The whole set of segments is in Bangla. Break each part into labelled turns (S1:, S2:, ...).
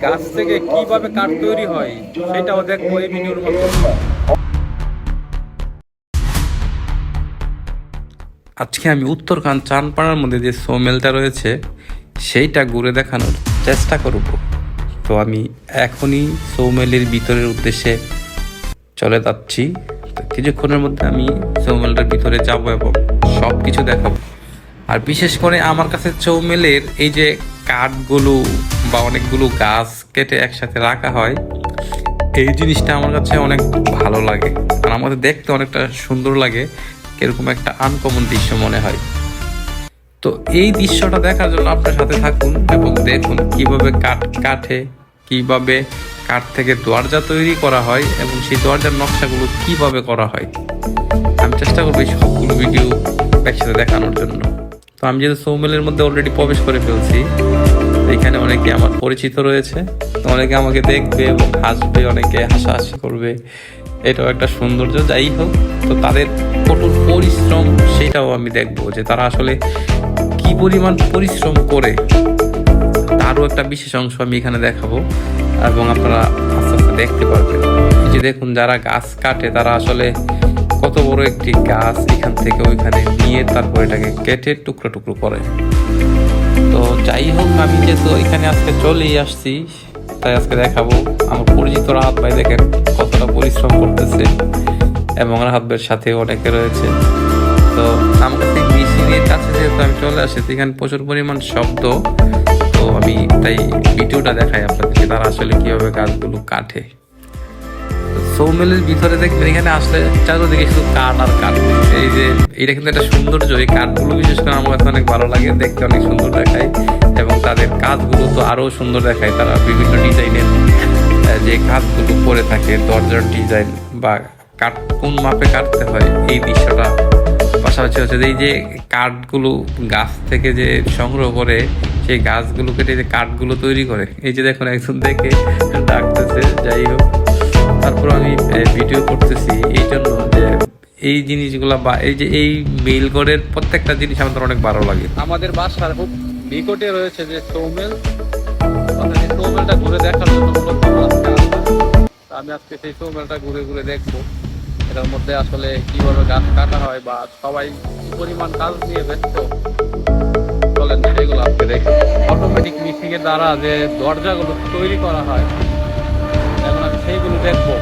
S1: গাছ থেকে কিভাবে কাঠ তৈরি হয় সেটাও দেখবো এই ভিডিওর মাধ্যমে। আজকে আমি উত্তরখান চানপাড়ার মধ্যে যে সোমেলটা রয়েছে সেইটা ঘুরে দেখানোর চেষ্টা করব। তো আমি এখনই সৌমেলের ভিতরের উদ্দেশ্যে চলে যাচ্ছি। তো কিছুক্ষণের মধ্যে আমি সৌমেলটার ভিতরে যাব এবং সব কিছু দেখাবো। আর বিশেষ করে আমার কাছে সৌমেলের এই যে কাঠগুলো বা অনেকগুলো গাছ কেটে একসাথে রাখা হয়, এই জিনিসটা আমার কাছে অনেক ভালো লাগে। আর আমাদের দেখতে অনেকটা সুন্দর লাগে, এরকম একটা আনকমন দৃশ্য মনে হয়। তো এই দৃশ্যটা দেখার জন্য আপনার সাথে থাকুন এবং দেখুন কিভাবে কাঠ কাটে, কিভাবে কাঠ থেকে দরজা তৈরি করা হয় এবং সেই দরজার নকশাগুলো কিভাবে করা হয়। আমি চেষ্টা করবো এই সবগুলো ভিডিও একসাথে দেখানোর জন্য। তো আমি যেহেতু সৌমেলের মধ্যে অলরেডি প্রবেশ করে ফেলছি, এখানে অনেকে আমার পরিচিত রয়েছে, তো অনেকে আমাকে দেখবে এবং হাসবে, অনেকে হাসাহাসি করবে, এটাও একটা সৌন্দর্য। যাই হোক, তো তাদের কঠোর পরিশ্রম সেটাও আমি দেখবো যে তারা আসলে কি পরিমাণ পরিশ্রম করে, তারও একটা বিশেষ অংশ আমি এখানে দেখাবো এবং আপনারা আস্তে আস্তে দেখতে পারবেন। এই যে দেখুন, যারা গাছ কাটে তারা আসলে কত বড় একটি গাছ এখান থেকে ওইখানে নিয়ে তারপর এটাকে কেটে টুকরো টুকরো করে। তো যাই হোক, আমি যেহেতু এখানে আজকে চলেই আসছি, তাই আজকে দেখাবো। আমার পরিচিত রাহাত ভাই দেখেন কতটা পরিশ্রম করতেছে এবং রাহাত ভাইয়ের সাথে অনেকে রয়েছে। তো আমার কাছে মেশিনের কাছে যেহেতু আমি চলে আসি, এখানে প্রচুর পরিমাণ শব্দ, তো আমি তাই ভিডিওটা দেখাই আপনাদেরকে তারা আসলে কিভাবে গাছগুলো কাটে। সৌমেলের ভিতরে দেখবেন এখানে আসলে চারদিকে শুধু কাঠ আর কাঠ। এই যে এটা কিন্তু একটা সৌন্দর্য, এই কাঠগুলো বিশেষ করে আমার কাছে অনেক ভালো লাগে, দেখতে অনেক সুন্দর দেখায় এবং তাদের কাজগুলো তো আরো সুন্দর দেখায়। তারা বিভিন্ন ডিজাইনের যে কাজগুলো করে থাকে, দরজার ডিজাইন বা কাঠ কোন মাপে কাটতে হয় এই দৃশ্যটা। পাশাপাশি হচ্ছে এই যে কাঠগুলো গাছ থেকে যে সংগ্রহ করে সেই গাছগুলো কেটে যে কাঠগুলো তৈরি করে, এই যে দেখুন একজন দেখে ডাকতেছে। যাই হোক, তারপর আমি ভিডিও করতেছি এই জন্য যে এই জিনিসগুলা বা এই যে এই মেইলগড়ের প্রত্যেকটা জিনিস আমাদের অনেক ভালো লাগে। আমাদের বাসার খুব নিকটে রয়েছে যে সৌমেল, সৌমেলটা ঘুরে দেখার জন্য আমি আজকে সেই সৌমেলটা ঘুরে ঘুরে দেখবো। এটার মধ্যে আসলে কিভাবে গাছ কাটা হয় বা সবাই কি পরিমাণ কাজ নিয়ে ব্যস্ত, চলেন সেগুলো আজকে দেখি। অটোমেটিক মিক্সিং এর দ্বারা যে দরজাগুলো তৈরি করা হয় এখন আমি সেইগুলো দেখবো।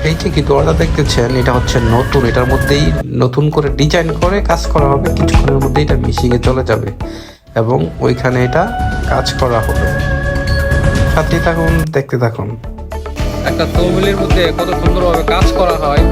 S2: এই যে কি দরজা দেখতেছেন, এটা হচ্ছে নতুন, এটার মধ্যেই নতুন করে ডিজাইন করে কাজ করা হবে। কিছুক্ষণের মধ্যে এটা মিশিংয়ে চলে যাবে এবং ওইখানে এটা কাজ করা হবে। সাথেই থাকুন, দেখতে থাকুন।
S1: একটা তহবিলের মধ্যে কত সুন্দরভাবে কাজ করা হয়।